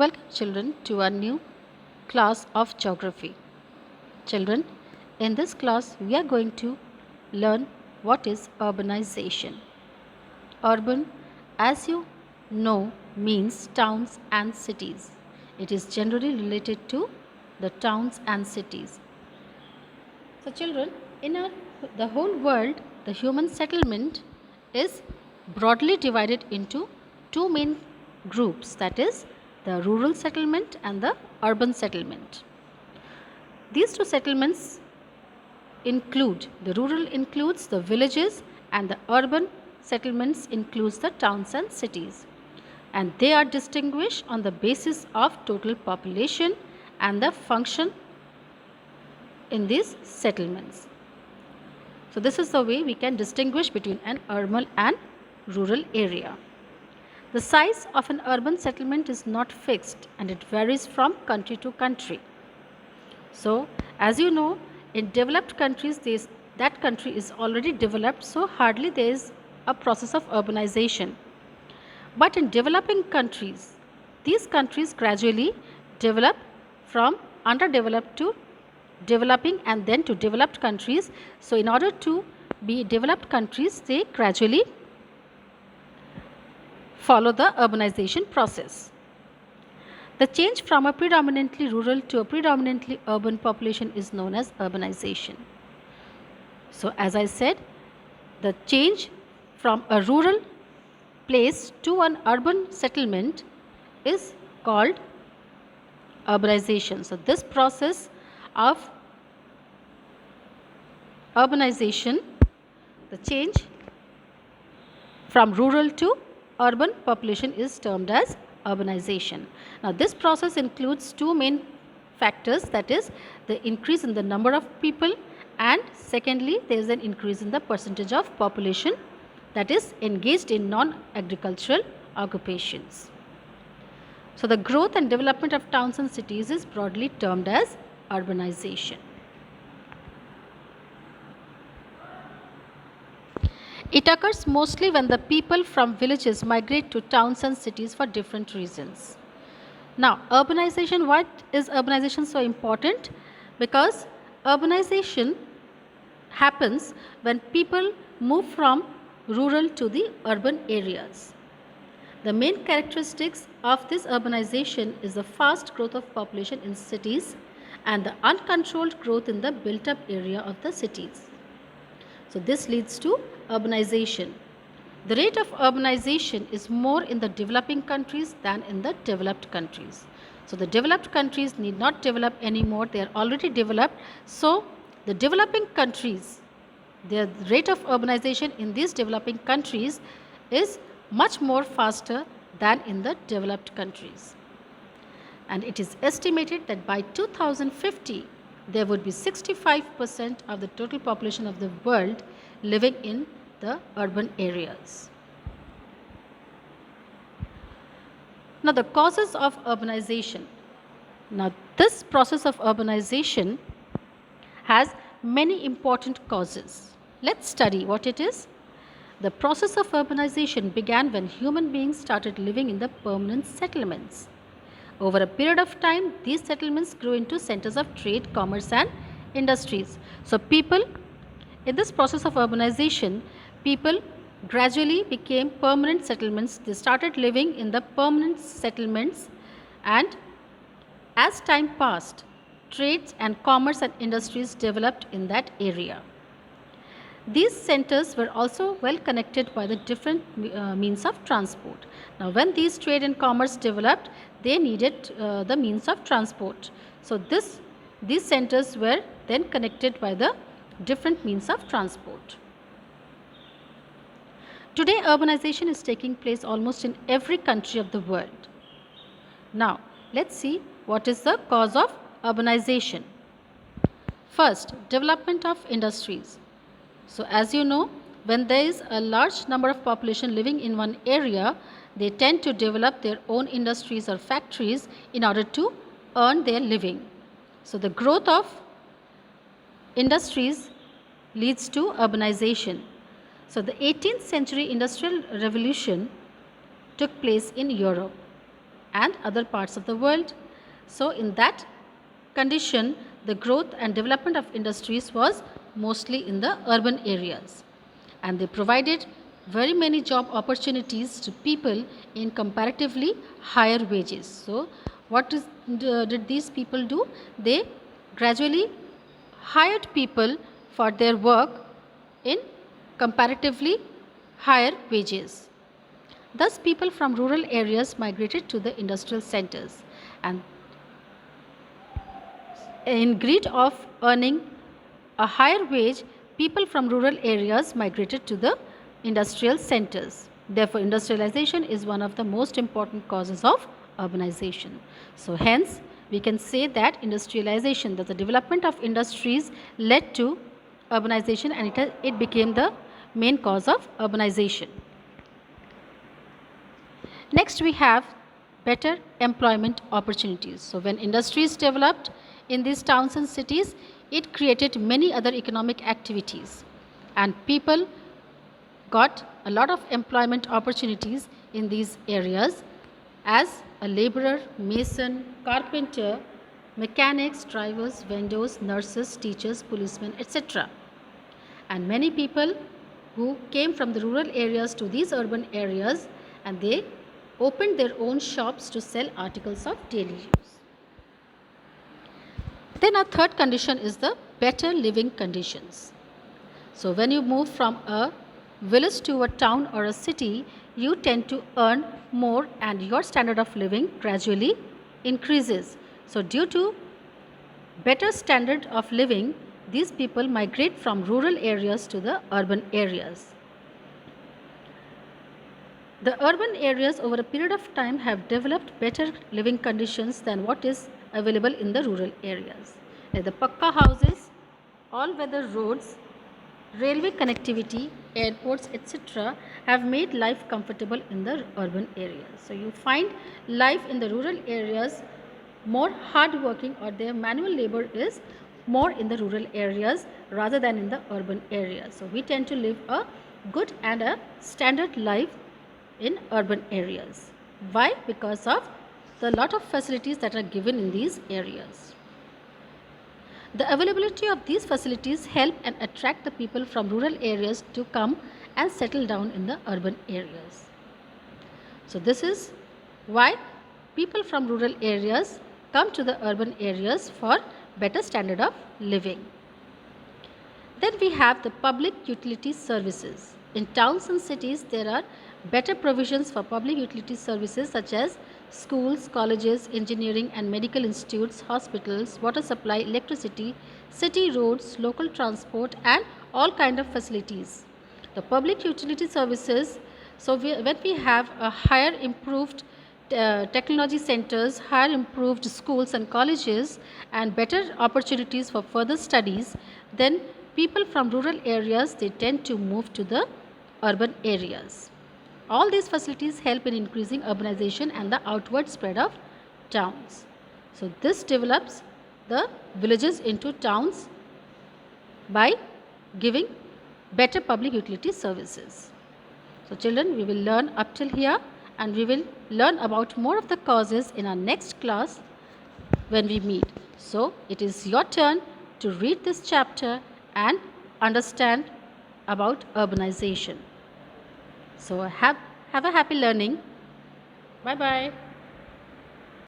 Welcome children to our new class of geography. Children, in this class we are going to learn what is urbanization. Urban, as you know, means towns and cities. It is generally related to the towns and cities. So children, the whole world, the human settlement is broadly divided into two main groups, that is the rural settlement and the urban settlement. These two settlements the rural includes the villages and the urban settlements includes the towns and cities. And they are distinguished on the basis of total population and the function in these settlements. So this is the way we can distinguish between an urban and rural area. The size of an urban settlement is not fixed and it varies from country to country. So as you know, in developed countries that country is already developed, so hardly there is a process of urbanization. But in developing countries, these countries gradually develop from underdeveloped to developing and then to developed countries. So in order to be developed countries, they gradually follow the urbanization process. The change from a predominantly rural to a predominantly urban population is known as urbanization. So as I said, the change from a rural place to an urban settlement is called urbanization. So this process of urbanization, the change from rural to urban population is termed as urbanization. Now this process includes two main factors, that is the increase in the number of people and secondly there is an increase in the percentage of population that is engaged in non-agricultural occupations. So the growth and development of towns and cities is broadly termed as urbanization. It occurs mostly when the people from villages migrate to towns and cities for different reasons. Now, urbanization, why is urbanization so important? Because urbanization happens when people move from rural to the urban areas. The main characteristics of this urbanization is the fast growth of population in cities and the uncontrolled growth in the built up area of the cities. So this leads to urbanization. The rate of urbanization is more in the developing countries than in the developed countries. So the developed countries need not develop anymore, they are already developed. So the developing countries, the rate of urbanization in these developing countries is much more faster than in the developed countries. And it is estimated that by 2050, there would be 65% of the total population of the world living in the urban areas. Now the causes of urbanization. Now this process of urbanization has many important causes. Let's study what it is. The process of urbanization began when human beings started living in the permanent settlements. Over a period of time, these settlements grew into centers of trade, commerce and industries. So people, in this process of urbanization, people gradually became permanent settlements. They started living in the permanent settlements and as time passed, trades and commerce and industries developed in that area. These centers were also well connected by the different means of transport. Now when these trade and commerce developed, they needed the means of transport. So these centers were then connected by the different means of transport. Today urbanization is taking place almost in every country of the world. Now let's see what is the cause of urbanization. First, development of industries. So as you know, when there is a large number of population living in one area, they tend to develop their own industries or factories in order to earn their living. So the growth of industries leads to urbanization. So the 18th century industrial revolution took place in Europe. and other parts of the world. So in that condition, the growth and development of industries was mostly in the urban areas, and they provided very many job opportunities to people in comparatively higher wages. So did these people do? They gradually hired people for their work in comparatively higher wages. Thus, people from rural areas migrated to the industrial centers, and in greed of earning a higher wage, people from rural areas migrated to the industrial centers. Therefore, industrialization is one of the most important causes of urbanization. So, hence, we can say that industrialization, that the development of industries led to urbanization, and it became the main cause of urbanization. Next, we have better employment opportunities. So, when industries developed in these towns and cities, it created many other economic activities, and people got a lot of employment opportunities in these areas as a laborer, mason, carpenter, mechanics, drivers, vendors, nurses, teachers, policemen, etc. And many people who came from the rural areas to these urban areas, and they opened their own shops to sell articles of daily use. Then our third condition is the better living conditions. So when you move from a village to a town or a city, you tend to earn more and your standard of living gradually increases. So due to better standard of living, these people migrate from rural areas to the urban areas. The urban areas over a period of time have developed better living conditions than what is available in the rural areas. Like the pakka houses, all-weather roads, railway connectivity, airports, etc. have made life comfortable in the urban areas. So you find life in the rural areas more hard-working, or their manual labor is more in the rural areas rather than in the urban areas. So we tend to live a good and a standard life in urban areas. Why? Because of the lot of facilities that are given in these areas. The availability of these facilities help and attract the people from rural areas to come and settle down in the urban areas. So this is why people from rural areas come to the urban areas for better standard of living. Then we have the public utility services. In towns and cities, there are better provisions for public utility services such as schools, colleges, engineering and medical institutes, hospitals, water supply, electricity, city roads, local transport and all kind of facilities. The public utility services, so when we have a higher improved technology centers, higher improved schools and colleges and better opportunities for further studies, then people from rural areas, they tend to move to the urban areas. All these facilities help in increasing urbanization and the outward spread of towns. So this develops the villages into towns by giving better public utility services. So children, we will learn up till here, and we will learn about more of the causes in our next class when we meet. So it is your turn to read this chapter and understand about urbanization. So have a happy learning. Bye bye.